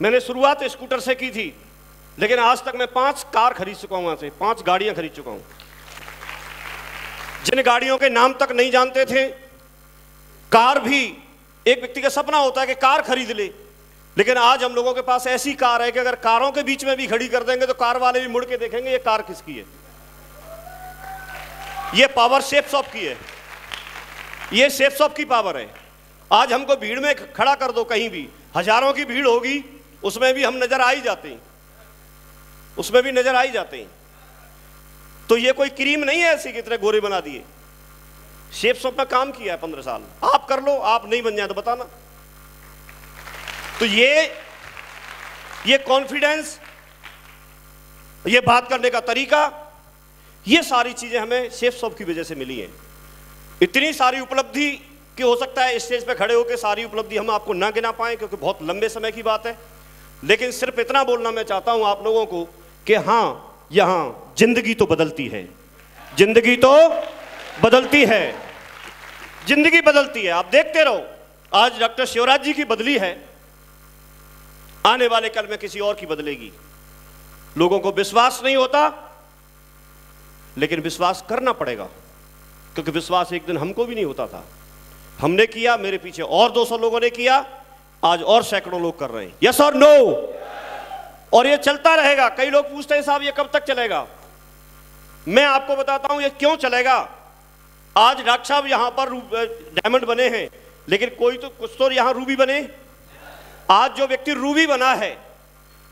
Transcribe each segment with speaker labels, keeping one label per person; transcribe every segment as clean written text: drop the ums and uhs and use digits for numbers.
Speaker 1: मैंने शुरुआत स्कूटर से की थी, लेकिन आज तक मैं 5 कार खरीद चुका हूं, वहां से 5 गाड़ियां खरीद चुका हूं। जिन गाड़ियों के नाम तक नहीं जानते थे, कार भी एक व्यक्ति का सपना होता है कि कार खरीद ले, लेकिन आज हम लोगों के पास ऐसी कार है कि अगर कारों के बीच में भी खड़ी कर देंगे तो कार वाले भी मुड़ के देखेंगे ये कार किसकी है। ये पावर शेप्सऑफ की है, ये शेप्सऑफ की पावर है। आज हमको भीड़ में खड़ा कर दो, कहीं भी हजारों की भीड़ होगी, उसमें भी हम नजर आ ही जाते हैं, उसमें भी नजर आ ही जाते हैं। तो ये कोई क्रीम नहीं है ऐसी कि इतने गोरे बना दिए। शेप्सऑफ में काम किया है 15 साल। आप कर लो, आप नहीं बन जाए तो बताना। तो ये कॉन्फिडेंस, ये बात करने का तरीका, ये सारी चीजें हमें शेप्सऑफ की वजह से मिली हैं। इतनी सारी उपलब्धि कि हो सकता है स्टेज पे खड़े होकर सारी उपलब्धि हम आपको ना गिना पाएं, क्योंकि बहुत लंबे समय की बात है। लेकिन सिर्फ इतना बोलना मैं चाहता हूं आप लोगों को कि हां, यहां जिंदगी तो बदलती है, जिंदगी तो बदलती है, जिंदगी बदलती है। आप देखते रहो, आज डॉक्टर शिवराज जी की बदली है, आने वाले कल में किसी और की बदलेगी। लोगों को विश्वास नहीं होता, लेकिन विश्वास करना पड़ेगा, क्योंकि विश्वास एक दिन हमको भी नहीं होता था। हमने किया, मेरे पीछे और 200 लोगों ने किया, आज और सैकड़ों लोग कर रहे हैं। यस और नो? और ये चलता रहेगा। कई लोग पूछते हैं साहब ये कब तक चलेगा? मैं आपको बताता हूं ये क्यों चलेगा। आज डॉक्टर साहब यहां पर डायमंड बने हैं, लेकिन कोई तो कुछ तो यहां रूबी बने। आज जो व्यक्ति रूबी बना है,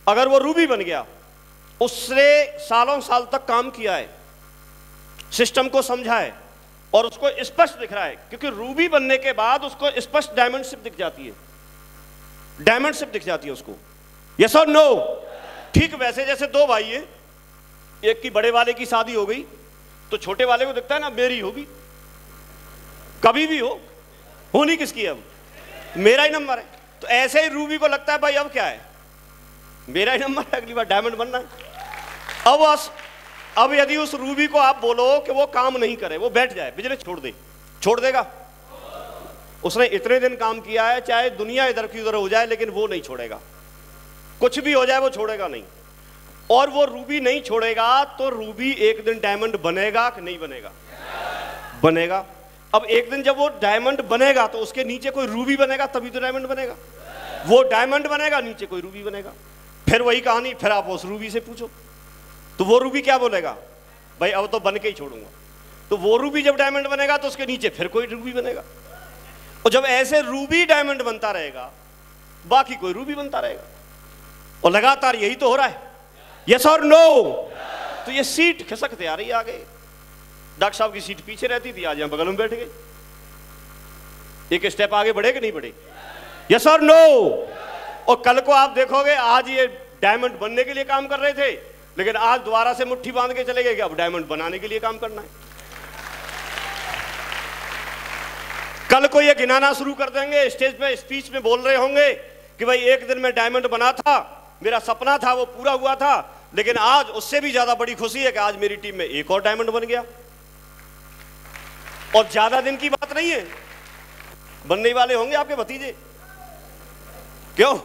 Speaker 1: अगर वो रूबी बन गया, उसने सालों साल तक काम किया है, सिस्टम को समझा है और उसको स्पष्ट दिख रहा है, क्योंकि रूबी बनने के बाद उसको स्पष्ट डायमंडशिप दिख जाती है, डायमंडशिप दिख जाती है उसको। यस और नो? ठीक वैसे जैसे 2 भाई है, एक की बड़े वाले की शादी हो गई तो छोटे वाले को दिखता है ना मेरी होगी, कभी भी होनी किसकी है, अब मेरा ही नंबर है। तो ऐसे ही रूबी को लगता है भाई अब क्या है, मेरा ही नंबर है, अगली बार डायमंड बनना है। अब यदि उस रूबी को आप बोलो कि वो काम नहीं करे, वो बैठ जाए, बिजनेस छोड़ देगा। उसने इतने दिन काम किया है, चाहे दुनिया इधर की उधर हो जाए, लेकिन वो नहीं छोड़ेगा। कुछ भी हो जाए वो छोड़ेगा नहीं। और वो रूबी नहीं छोड़ेगा तो रूबी एक दिन डायमंड बनेगा कि नहीं बनेगा? बनेगा। अब एक दिन जब वो डायमंड बनेगा तो उसके नीचे कोई रूबी बनेगा, तभी तो डायमंड बनेगा। वो डायमंड बनेगा, नीचे कोई रूबी बनेगा, फिर वही कहानी। फिर आप उस रूबी से पूछो तो वो रूबी क्या बोलेगा, भाई अब तो बन के ही छोड़ूंगा। तो वो रूबी जब डायमंड बनेगा तो उसके नीचे फिर कोई रूबी बनेगा। और जब ऐसे रूबी डायमंड बनता रहेगा, बाकी कोई रूबी बनता रहेगा। और लगातार यही तो हो रहा है। यस और नो? तो ये सीट खिसकते आ रही है आगे। डॉक्टर साहब की सीट पीछे रहती थी, आज यहां बगल में बैठ गए। एक स्टेप आगे बढ़े कि नहीं बढ़े? यस और नो? और कल को आप देखोगे, आज ये डायमंड बनने के लिए काम कर रहे थे, लेकिन आज दोबारा से मुट्ठी बांध के चले गए कि अब डायमंड बनाने के लिए काम करना है। कल को ये गिनाना शुरू कर देंगे, स्टेज पे स्पीच में बोल रहे होंगे कि भाई एक दिन में डायमंड बना था, मेरा सपना था वो पूरा हुआ था, लेकिन आज उससे भी ज्यादा बड़ी खुशी है कि आज मेरी टीम में एक और डायमंड बन गया। और ज्यादा दिन की बात नहीं है, बनने वाले होंगे आपके भतीजे। क्यों?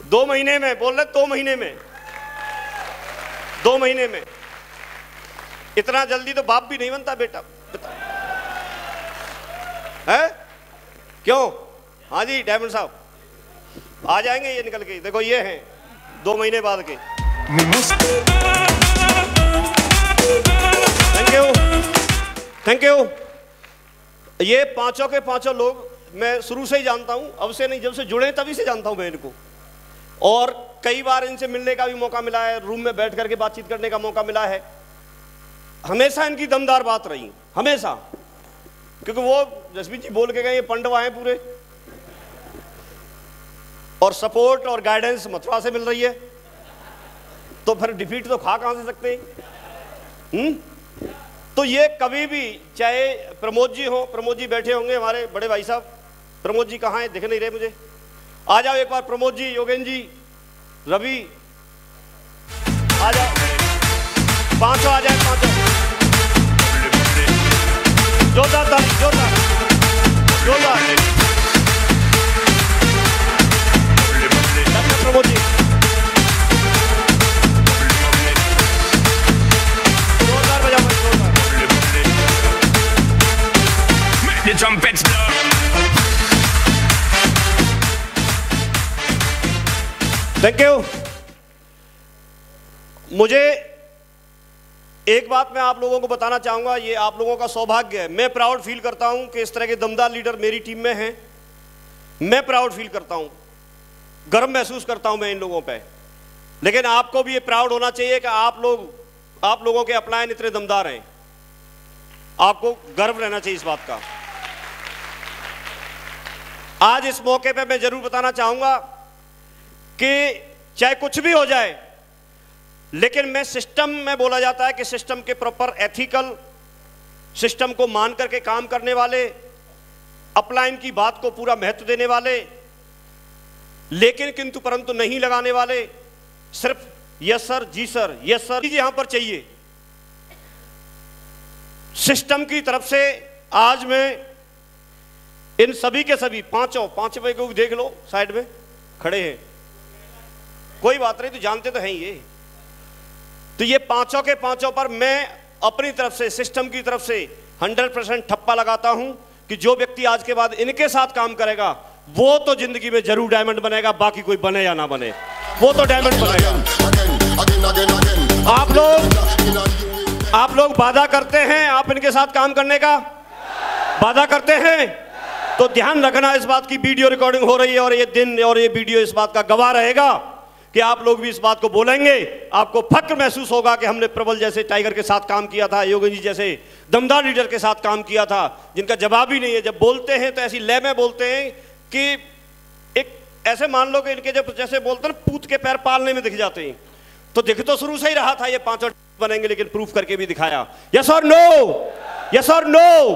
Speaker 1: 2 महीने में बोल रहे, 2 महीने में, 2 महीने में। इतना जल्दी तो बाप भी नहीं बनता बेटा, है? क्यों? हाँ जी डायमंड साहब आ जाएंगे ये निकल के। देखो ये हैं 2 महीने बाद के। Thank you. ये पांचों के पांचों लोग मैं शुरू से ही जानता हूं, अब से नहीं, जब से जुड़े तभी से जानता हूं मैं इनको। और कई बार इनसे मिलने का भी मौका मिला है, रूम में बैठ करके बातचीत करने का मौका मिला है। हमेशा इनकी दमदार बात रही, हमेशा। क्योंकि वो जसवीर जी बोल के गए, ये पंडवा हैं पूरे, और सपोर्ट और गाइडेंस मथुरा से मिल रही है, तो फिर डिफीट तो खा कहां से सकते हैं? तो ये कभी भी, चाहे प्रमोद जी हो, प्रमोद जी बैठे होंगे हमारे बड़े भाई साहब। प्रमोद जी कहाँ हैं? दिख नहीं रहे मुझे। आ जाओ एक बार प्रमोद जी, योगेन जी, रवि, आ जाओ, 5 आ जाए, 5 जोरदार ताली, जोरदार जोरदार। Thank you. मुझे एक बात मैं आप लोगों को बताना चाहूंगा, ये आप लोगों का सौभाग्य है। मैं प्राउड फील करता हूं कि इस तरह के दमदार लीडर मेरी टीम में हैं। मैं प्राउड फील करता हूं, गर्व महसूस करता हूं मैं इन लोगों पे। लेकिन आपको भी ये प्राउड होना चाहिए कि आप लोगों के अपलायन इतने दमदार हैं। आपको गर्व रहना चाहिए इस बात का। आज इस मौके पे मैं जरूर बताना चाहूंगा कि चाहे कुछ भी हो जाए, लेकिन मैं सिस्टम में बोला जाता है कि सिस्टम के प्रॉपर एथिकल, सिस्टम को मान करके काम करने वाले, अपलाइन की बात को पूरा महत्व देने वाले, लेकिन किंतु परंतु नहीं लगाने वाले, सिर्फ यस सर, जी सर, यस सर यहां पर चाहिए। सिस्टम की तरफ से आज मैं इन सभी के सभी पांचों को देख लो, साइड में खड़े हैं, कोई बात नहीं, तो जानते तो हैं ये। तो ये पांचों के पांचों पर मैं अपनी तरफ से, सिस्टम की तरफ से 100% ठप्पा लगाता हूं कि जो व्यक्ति आज के बाद इनके साथ काम करेगा वो तो जिंदगी में जरूर डायमंड बनेगा, बाकी कोई बने या ना बने, वो तो डायमंड बनेगा। आप लोग वादा करते हैं आप इनके साथ काम करने का, वादा करते हैं, तो ध्यान रखना इस बात की वीडियो रिकॉर्डिंग हो रही है और ये दिन और ये वीडियो इस बात का गवाह रहेगा कि आप लोग भी इस बात को बोलेंगे। आपको फक्र महसूस होगा कि हमने प्रबल जैसे टाइगर के साथ काम किया था, योगी जी जैसे दमदार लीडर के साथ काम किया था, जिनका जवाब ही नहीं है। जब बोलते हैं तो ऐसी लय में बोलते हैं कि एक ऐसे मान लो कि इनके जब जैसे बोलते हैं पूत के पैर पालने में दिख जाते हैं। तो दिख तो शुरू से ही रहा था ये पांचों बनेंगे, लेकिन प्रूफ करके भी दिखाया। यस और नो, यस और नो।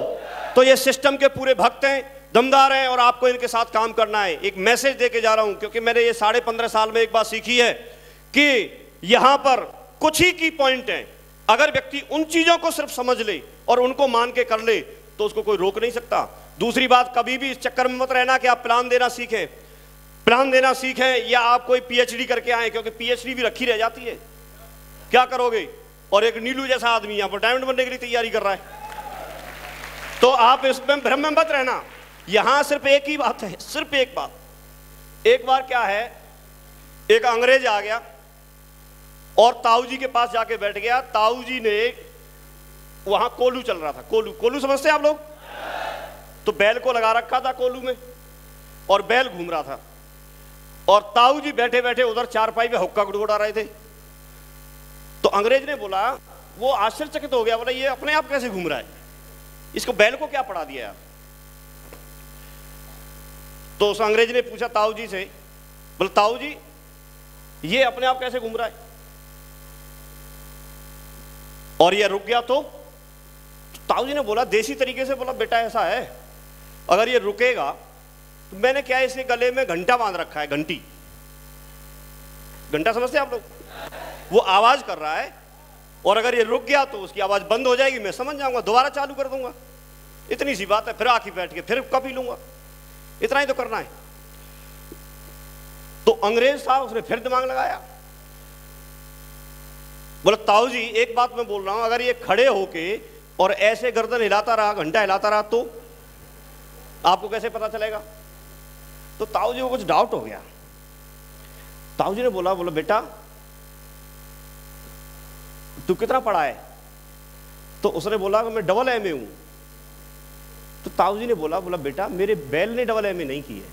Speaker 1: तो ये सिस्टम के पूरे भक्त हैं, दमदार हैं और आपको इनके साथ काम करना है। एक मैसेज देके जा रहा हूं, क्योंकि मैंने ये 15.5 साल में एक बात सीखी है कि यहां पर कुछ ही की पॉइंट है। अगर व्यक्ति उन चीजों को सिर्फ समझ ले और उनको मान के कर ले तो उसको कोई रोक नहीं सकता। दूसरी बात, कभी भी इस चक्कर में मत रहना कि आप प्लान देना सीखें, प्लान देना सीखें या आप कोई पीएचडी करके आए, क्योंकि पीएचडी भी रखी रह जाती है। क्या करोगे? और एक नीलू जैसा आदमी यहां पर डायमंड बनने के लिए तैयारी कर रहा है, तो आप इसमें भ्रम में मत रहना। यहां सिर्फ एक ही बात है, सिर्फ एक बात। एक बार क्या है, एक अंग्रेज आ गया और ताऊ जी के पास जाके बैठ गया। ताऊ जी ने, वहां कोलू चल रहा था, कोलू समझते हैं आप लोग? तो बैल को लगा रखा था कोलू में और बैल घूम रहा था और ताऊ जी बैठे बैठे उधर चारपाई पे हुक्का गुड़गुड़ा रहे थे। तो अंग्रेज ने बोला, वो आश्चर्यचकित हो गया, बोला ये अपने आप कैसे घूम रहा है, इसको बैल को क्या पढ़ा दिया यार। तो उस अंग्रेज ने पूछा ताऊ जी से, बोले ताऊ जी ये अपने आप कैसे घूम रहा है, और ये रुक गया तो ताऊ जी ने बोला देसी तरीके से, बोला बेटा ऐसा है, अगर ये रुकेगा तो मैंने क्या इसके गले में घंटा बांध रखा है, घंटी, घंटा समझते हैं आप लोग? वो आवाज कर रहा है और अगर ये रुक गया तो उसकी आवाज बंद हो जाएगी, मैं समझ जाऊंगा, दोबारा चालू कर दूंगा। इतनी सी बात है, फिर आके बैठ के फिर कभी लूंगा, इतना ही तो करना है। तो अंग्रेज था, उसने फिर दिमाग लगाया, बोला ताऊ जी एक बात मैं बोल रहा हूं, अगर ये खड़े होके और ऐसे गर्दन हिलाता रहा, घंटा हिलाता रहा, तो आपको कैसे पता चलेगा? तो ताऊ जी को कुछ डाउट हो गया। ताऊ जी ने बोला बेटा तू कितना पढ़ा है? तो उसने बोला कि मैं डबल एमए हूं। तो ताऊ जी ने बोला बेटा मेरे बैल ने डबल एमए नहीं की है,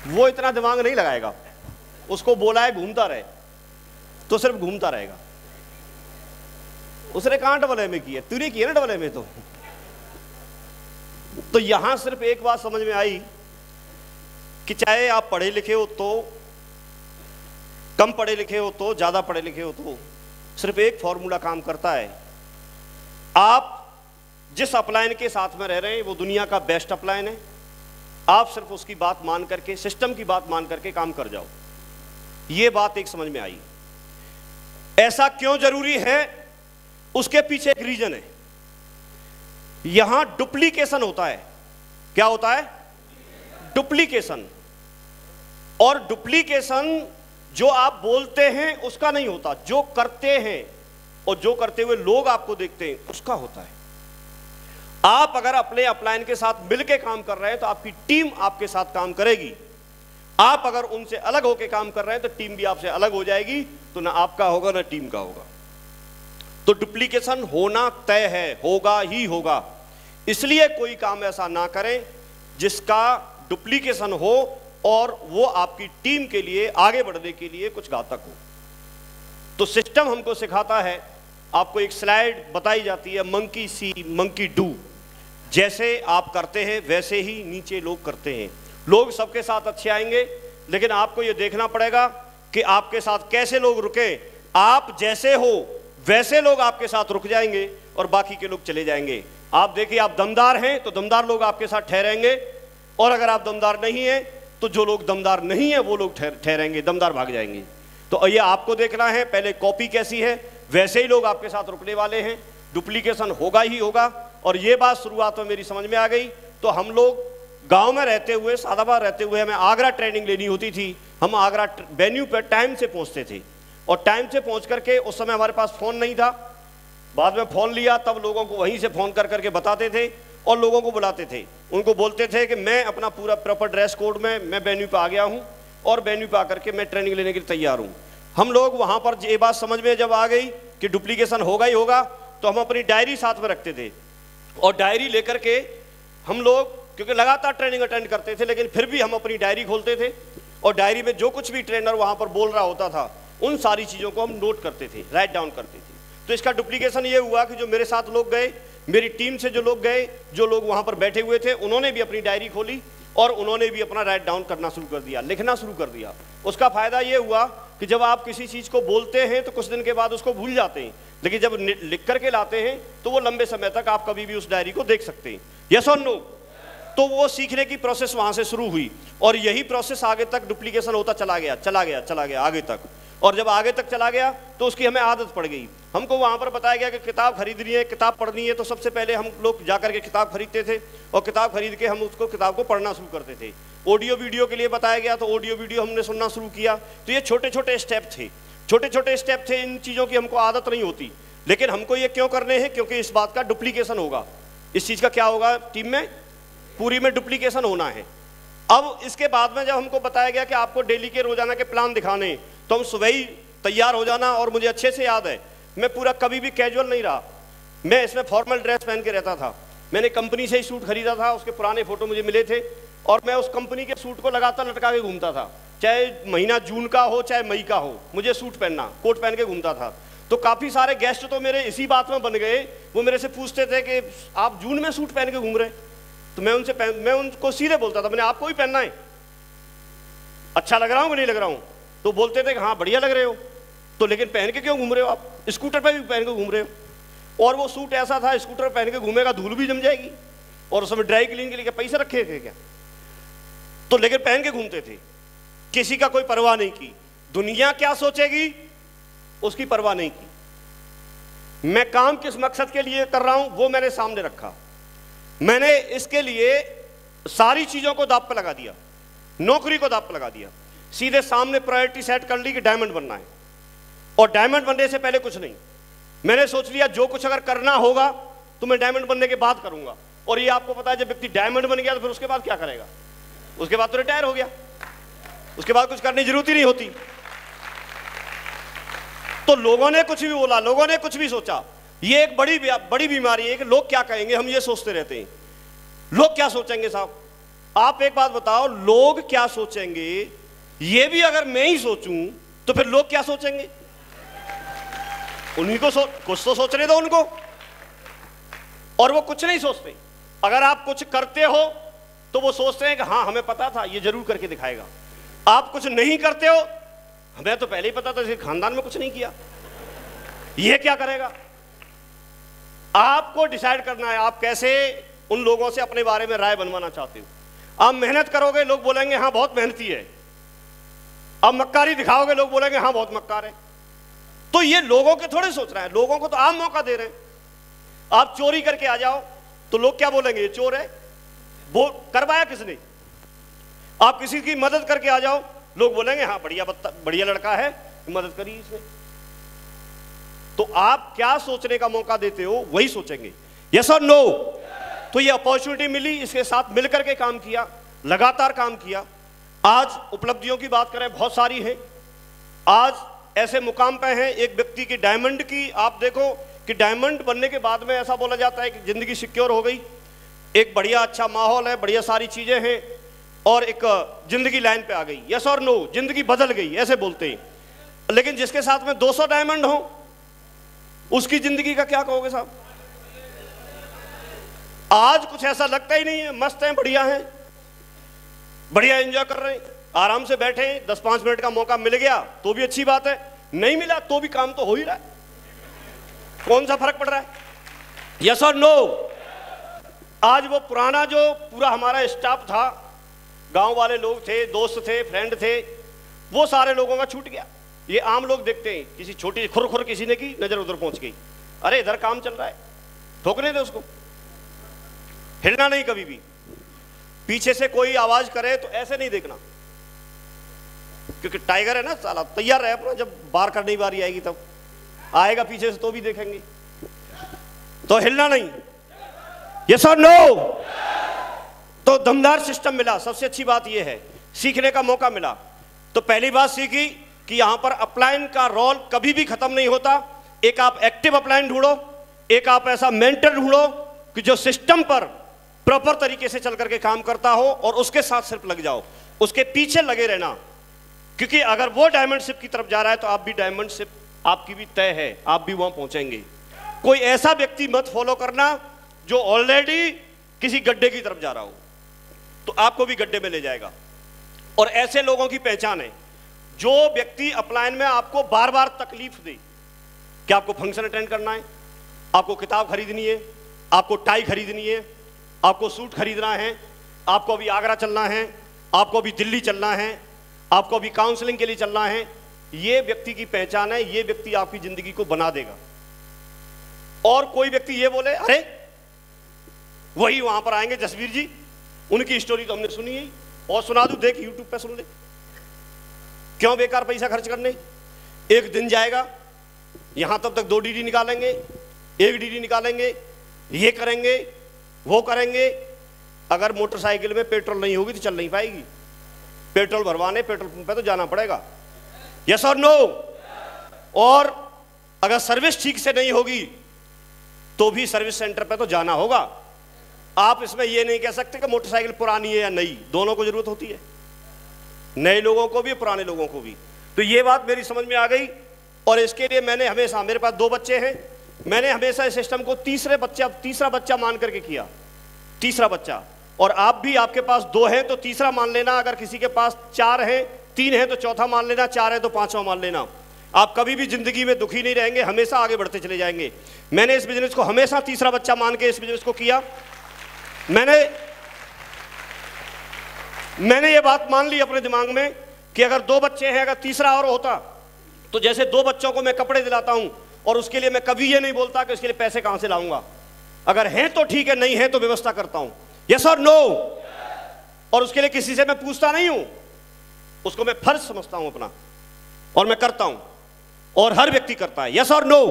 Speaker 1: वो इतना दिमाग नहीं लगाएगा, उसको बोला है घूमता रहे तो सिर्फ घूमता रहेगा। उसने कहां डबल एमए की है, तूने की है ना डबल एमए। तो यहां सिर्फ एक बात समझ में आई कि चाहे आप पढ़े लिखे हो तो, कम पढ़े लिखे हो तो, ज्यादा पढ़े लिखे हो तो, सिर्फ एक फॉर्मूला काम करता है। आप जिस अपलाइन के साथ में रह रहे हैं वो दुनिया का बेस्ट अपलाइन है, आप सिर्फ उसकी बात मान करके, सिस्टम की बात मान करके काम कर जाओ। ये बात एक समझ में आई। ऐसा क्यों जरूरी है, उसके पीछे एक रीजन है। यहां डुप्लीकेशन होता है। क्या होता है? डुप्लीकेशन। और डुप्लीकेशन जो आप बोलते हैं उसका नहीं होता, जो करते हैं और जो करते हुए लोग आपको देखते हैं उसका होता है। आप अगर अपने अपलाइन के साथ मिलकर काम कर रहे हैं तो आपकी टीम आपके साथ काम करेगी। आप अगर उनसे अलग होकर काम कर रहे हैं तो टीम भी आपसे अलग हो जाएगी, तो ना आपका होगा ना टीम का होगा। तो डुप्लीकेशन होना तय है, होगा ही होगा। इसलिए कोई काम ऐसा ना करें जिसका डुप्लीकेशन हो और वो आपकी टीम के लिए आगे बढ़ने के लिए कुछ घातक हो। तो सिस्टम हमको सिखाता है, आपको एक स्लाइड बताई जाती है, मंकी सी मंकी डू। जैसे आप करते हैं वैसे ही नीचे लोग करते हैं। लोग सबके साथ अच्छे आएंगे, लेकिन आपको ये देखना पड़ेगा कि आपके साथ कैसे लोग रुके। आप जैसे हो वैसे लोग आपके साथ रुक जाएंगे और बाकी के लोग चले जाएंगे। आप देखिए, आप दमदार हैं तो दमदार लोग आपके साथ ठहरेंगे, और अगर आप दमदार नहीं हैं तो जो लोग दमदार नहीं है वो लोग ठहरेंगे, दमदार भाग जाएंगे। तो ये आपको देखना है, पहले कॉपी कैसी है, वैसे ही लोग आपके साथ रुकने वाले हैं। डुप्लीकेशन होगा ही होगा। और ये बात शुरुआत में मेरी समझ में आ गई। तो हम लोग गांव में रहते हुए, सादाबाद रहते हुए, हमें आगरा ट्रेनिंग लेनी होती थी। हम आगरा वेन्यू पर टाइम से पहुंचते थे, और टाइम से पहुंच करके, उस समय हमारे पास फ़ोन नहीं था, बाद में फ़ोन लिया, तब लोगों को वहीं से फ़ोन कर करके बताते थे और लोगों को बुलाते थे। उनको बोलते थे कि मैं अपना पूरा प्रॉपर ड्रेस कोड में मैं वेन्यू पे आ गया हूँ और वेन्यू पे आकर के मैं ट्रेनिंग लेने के लिए तैयार हूँ। हम लोग वहाँ पर ये बात समझ में जब आ गई कि डुप्लीकेशन होगा ही होगा, तो हम अपनी डायरी साथ में रखते थे, और डायरी लेकर के हम लोग, क्योंकि लगातार ट्रेनिंग अटेंड करते थे, लेकिन फिर भी हम अपनी डायरी खोलते थे और डायरी में जो कुछ भी ट्रेनर वहाँ पर बोल रहा होता था उन सारी चीज़ों को हम नोट करते थे, राइट डाउन करते थे। तो इसका डुप्लीकेशन ये हुआ कि जो मेरे साथ लोग गए, मेरी टीम से जो लोग गए, जो लोग वहाँ पर बैठे हुए थे, उन्होंने भी अपनी डायरी खोली और उन्होंने भी अपना राइट डाउन करना शुरू कर दिया, लिखना शुरू कर दिया। उसका फ़ायदा ये हुआ कि जब आप किसी चीज़ को बोलते हैं तो कुछ दिन के बाद उसको भूल जाते हैं, लेकिन जब लिख करके लाते हैं तो वो लंबे समय तक आप कभी भी उस डायरी को देख सकते हैं। यस और नो? तो वो सीखने की प्रोसेस वहाँ से शुरू हुई, और यही प्रोसेस आगे तक डुप्लीकेशन होता चला गया आगे तक। और जब आगे तक चला गया तो उसकी हमें आदत पड़ गई। हमको वहाँ पर बताया गया कि किताब खरीदनी है, किताब पढ़नी है, तो सबसे पहले हम लोग जाकर के किताब खरीदते थे, और किताब खरीद के हम उसको किताब को पढ़ना शुरू करते थे। ऑडियो वीडियो के लिए बताया गया तो ऑडियो वीडियो हमने सुनना शुरू किया। तो ये छोटे छोटे स्टेप थे, छोटे छोटे स्टेप थे। इन चीज़ों की हमको आदत नहीं होती, लेकिन हमको ये क्यों करने हैं? क्योंकि इस बात का डुप्लीकेशन होगा। इस चीज़ का क्या होगा? टीम में पूरी में डुप्लीकेशन होना है। अब इसके बाद में जब हमको बताया गया कि आपको डेली के रोजाना के प्लान दिखाने, तो हम सुबह ही तैयार हो जाना। और मुझे अच्छे से याद है, मैं पूरा कभी भी कैजुअल नहीं रहा, मैं इसमें फॉर्मल ड्रेस पहन के रहता था। मैंने कंपनी से ही सूट खरीदा था, उसके पुराने फोटो मुझे मिले थे, और मैं उस कंपनी के सूट को लगातार लटका के घूमता था। चाहे महीना जून का हो चाहे मई का हो, मुझे सूट पहनना, कोट पहन के घूमता था। तो काफ़ी सारे गेस्ट तो मेरे इसी बात में बन गए, वो मेरे से पूछते थे कि आप जून में सूट पहन के घूम रहे? तो मैं उनको सीधे बोलता था, मैंने आपको भी पहनना है, अच्छा लग रहा हूँ कि नहीं लग रहा हूँ? तो बोलते थे कि हाँ बढ़िया लग रहे हो। तो लेकिन पहन के क्यों घूम रहे हो आप? स्कूटर पे भी पहन के घूम रहे हो। और वो सूट ऐसा था, स्कूटर पहन के घूमेगा धूल भी जम जाएगी, और उसमें ड्राई क्लीन के लिए क्या पैसे रखे थे क्या? तो लेकिन पहन के घूमते थे, किसी का कोई परवाह नहीं की। दुनिया क्या सोचेगी उसकी परवाह नहीं की। मैं काम किस मकसद के लिए कर रहा हूं वो मैंने सामने रखा। मैंने इसके लिए सारी चीजों को दांव पे लगा दिया, नौकरी को दांव पे लगा दिया। सीधे सामने प्रायोरिटी सेट कर ली कि डायमंड बनना है, और डायमंड बनने से पहले कुछ नहीं। मैंने सोच लिया जो कुछ अगर करना होगा तो मैं डायमंड बनने के बाद करूंगा। और ये आपको पता है, जब व्यक्ति डायमंड बन गया तो फिर उसके बाद क्या करेगा? उसके बाद तो रिटायर हो गया, उसके बाद कुछ करने की जरूरत ही नहीं होती। तो लोगों ने कुछ भी बोला, लोगों ने कुछ भी सोचा, ये एक बड़ी बीमारी है कि लोग क्या कहेंगे, हम ये सोचते रहते हैं। लोग क्या सोचेंगे? साहब आप एक बात बताओ, लोग क्या सोचेंगे ये भी अगर मैं ही सोचूं तो फिर लोग क्या सोचेंगे? उन्हीं को कुछ तो सोचने दो उनको। और वो कुछ नहीं सोचते। अगर आप कुछ करते हो तो वो सोचते हैं कि हाँ हमें पता था ये जरूर करके दिखाएगा। आप कुछ नहीं करते हो, हमें तो पहले ही पता था, इस खानदान में कुछ नहीं किया, ये क्या करेगा? आपको डिसाइड करना है आप कैसे उन लोगों से अपने बारे में राय बनवाना चाहते हो। आप मेहनत करोगे, लोग बोलेंगे हाँ बहुत मेहनती है। आप मक्कारी दिखाओगे, लोग बोलेंगे हाँ बहुत मक्कार है। तो ये लोगों के थोड़े सोच रहे हैं, लोगों को तो आप मौका दे रहे हैं। आप चोरी करके आ जाओ तो लोग क्या बोलेंगे? ये चोर है, वो करवाया किसने? आप किसी की मदद करके आ जाओ, लोग बोलेंगे हाँ बढ़िया लड़का है, मदद करी इसने। तो आप क्या सोचने का मौका देते हो वही सोचेंगे। यस और नो? तो ये अपॉर्चुनिटी मिली, इसके साथ मिलकर के काम किया, लगातार काम किया। आज उपलब्धियों की बात करें, बहुत सारी है। आज ऐसे मुकाम पे हैं, एक व्यक्ति की डायमंड की आप देखो कि डायमंड बनने के बाद में ऐसा बोला जाता है कि जिंदगी सिक्योर हो गई, एक बढ़िया अच्छा माहौल है, बढ़िया सारी चीजें हैं और एक जिंदगी लाइन पे आ गई। यस और नो, जिंदगी बदल गई ऐसे बोलते हैं। लेकिन जिसके साथ में 200 डायमंड हो उसकी जिंदगी का क्या कहोगे साहब? आज कुछ ऐसा लगता ही नहीं है, मस्त हैं, बढ़िया हैं, बढ़िया एंजॉय कर रहे हैं, आराम से बैठे हैं। 10-5 मिनट का मौका मिल गया तो भी अच्छी बात है, नहीं मिला तो भी काम तो हो ही रहा है, कौन सा फर्क पड़ रहा है? यस और नो? आज वो पुराना जो पूरा हमारा स्टाफ था, गांव वाले लोग थे, दोस्त थे, फ्रेंड थे, वो सारे लोगों का छूट गया। ये आम लोग देखते हैं, किसी छोटी खुर किसी ने की, नजर उधर पहुंच गई, अरे इधर काम चल रहा है, ठोकने दे उसको, हिलना नहीं कभी भी। पीछे से कोई आवाज करे तो ऐसे नहीं देखना, क्योंकि टाइगर है ना साला, तैयार रहे अपना, जब बार करने की बारी आएगी तब आएगा पीछे से तो भी देखेंगे, तो हिलना नहीं। यस और नो? तो दमदार सिस्टम मिला। सबसे अच्छी बात यह है, सीखने का मौका मिला। तो पहली बात सीखी कि यहां पर अपलाइन का रोल कभी भी खत्म नहीं होता। एक आप एक्टिव अपलाइन ढूंढो, एक आप ऐसा मेंटर ढूंढो कि जो सिस्टम पर प्रॉपर तरीके से चल करके काम करता हो और उसके साथ सिर्फ लग जाओ, उसके पीछे लगे रहना। क्योंकि अगर वो डायमंड शिप की तरफ जा रहा है तो आप भी डायमंड शिप आपकी भी तय है, आप भी वहां पहुंचेंगे। कोई ऐसा व्यक्ति मत फॉलो करना जो ऑलरेडी किसी गड्ढे की तरफ जा रहा हो, तो आपको भी गड्ढे में ले जाएगा। और ऐसे लोगों की पहचान है जो व्यक्ति अपलाइन में आपको बार बार तकलीफ दे कि आपको फंक्शन अटेंड करना है, आपको किताब खरीदनी है, आपको टाई खरीदनी है, आपको सूट खरीदना है, आपको अभी आगरा चलना है, आपको अभी दिल्ली चलना है, आपको अभी काउंसलिंग के लिए चलना है। ये व्यक्ति की पहचान है, ये व्यक्ति आपकी जिंदगी को बना देगा। और कोई व्यक्ति ये बोले अरे वही वहां पर आएंगे जसवीर जी, उनकी स्टोरी तो हमने सुनी है और सुना दूं, देख यूट्यूब पे सुन ले, क्यों बेकार पैसा खर्च करने। एक दिन जाएगा, यहां तब तक 2 डीडी निकालेंगे, 1 डीडी निकालेंगे, ये करेंगे वो करेंगे। अगर मोटरसाइकिल में पेट्रोल नहीं होगी तो चल नहीं पाएगी, पेट्रोल भरवाने पेट्रोल पंप पे तो जाना पड़ेगा। यस और नो? और अगर सर्विस ठीक से नहीं होगी तो भी सर्विस सेंटर पे तो जाना होगा। आप इसमें यह नहीं कह सकते कि मोटरसाइकिल पुरानी है या नई, दोनों को जरूरत होती है, नए लोगों को भी पुराने लोगों को भी। तो ये बात मेरी समझ में आ गई और इसके लिए मैंने हमेशा, मेरे पास 2 बच्चे हैं, मैंने हमेशा इस सिस्टम को तीसरा बच्चा मान करके किया, तीसरा बच्चा। और आप भी, आपके पास 2 हैं तो तीसरा मान लेना, अगर किसी के पास 4 हैं, 3 हैं तो चौथा मान लेना, 4 है तो 5वां मान लेना। आप कभी भी जिंदगी में दुखी नहीं रहेंगे, हमेशा आगे बढ़ते चले जाएंगे। मैंने इस बिजनेस को हमेशा तीसरा बच्चा मान के इस बिजनेस को किया। मैंने ये बात मान ली अपने दिमाग में कि अगर 2 बच्चे हैं, अगर तीसरा और होता तो जैसे 2 बच्चों को मैं कपड़े दिलाता हूं और उसके लिए मैं कभी ये नहीं बोलता कि उसके लिए पैसे कहां से लाऊंगा, अगर हैं तो ठीक है, नहीं है तो व्यवस्था करता हूं। यस और नो? और उसके लिए किसी से मैं पूछता नहीं हूं, उसको मैं फर्ज समझता हूं अपना और मैं करता हूं, और हर व्यक्ति करता है। यस और नो?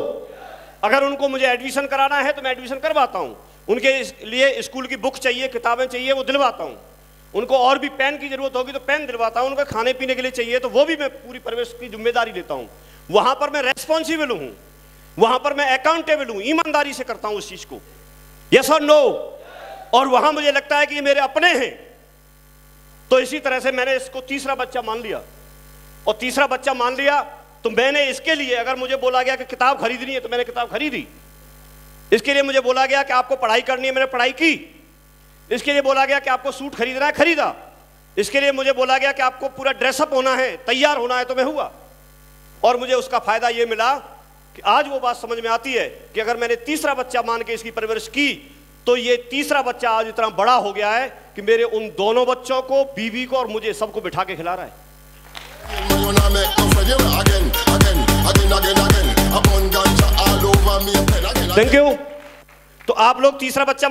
Speaker 1: अगर उनको मुझे एडमिशन कराना है तो मैं एडमिशन करवाता हूं, उनके लिए स्कूल की बुक चाहिए, किताबें चाहिए, वो दिलवाता हूं, उनको और भी पेन की जरूरत होगी तो पेन दिलवाता हूं, उनको खाने पीने के लिए चाहिए तो वो भी मैं पूरी परवरिश की जिम्मेदारी लेता हूं। वहां पर मैं रेस्पॉन्सिबल हूं, वहां पर मैं अकाउंटेबल हूं, ईमानदारी से करता हूं उस चीज को। यस और नो? और वहां मुझे लगता है कि ये मेरे अपने हैं, तो इसी तरह से मैंने इसको तीसरा बच्चा मान लिया। और तीसरा बच्चा मान लिया तो मैंने इसके लिए, अगर मुझे बोला गया कि किताब खरीदनी है तो मैंने किताब खरीदी, इसके लिए मुझे बोला गया कि आपको पढ़ाई करनी है, मैंने पढ़ाई की, इसके लिए बोला गया कि आपको सूट खरीदना है, खरीदा, इसके लिए मुझे बोला गया कि आपको पूरा ड्रेसअप होना है, तैयार होना है, तो मैं हुआ। और मुझे उसका फायदा ये मिला कि आज वो बात समझ में आती है कि अगर मैंने तीसरा बच्चा मान के इसकी परवरिश की तो ये तीसरा बच्चा आज इतना बड़ा हो गया है कि मेरे उन दोनों बच्चों को, बीवी को और मुझे, सबको बिठा के खिला रहा है। Thank you. तो आप लोग तीसरा बच्चा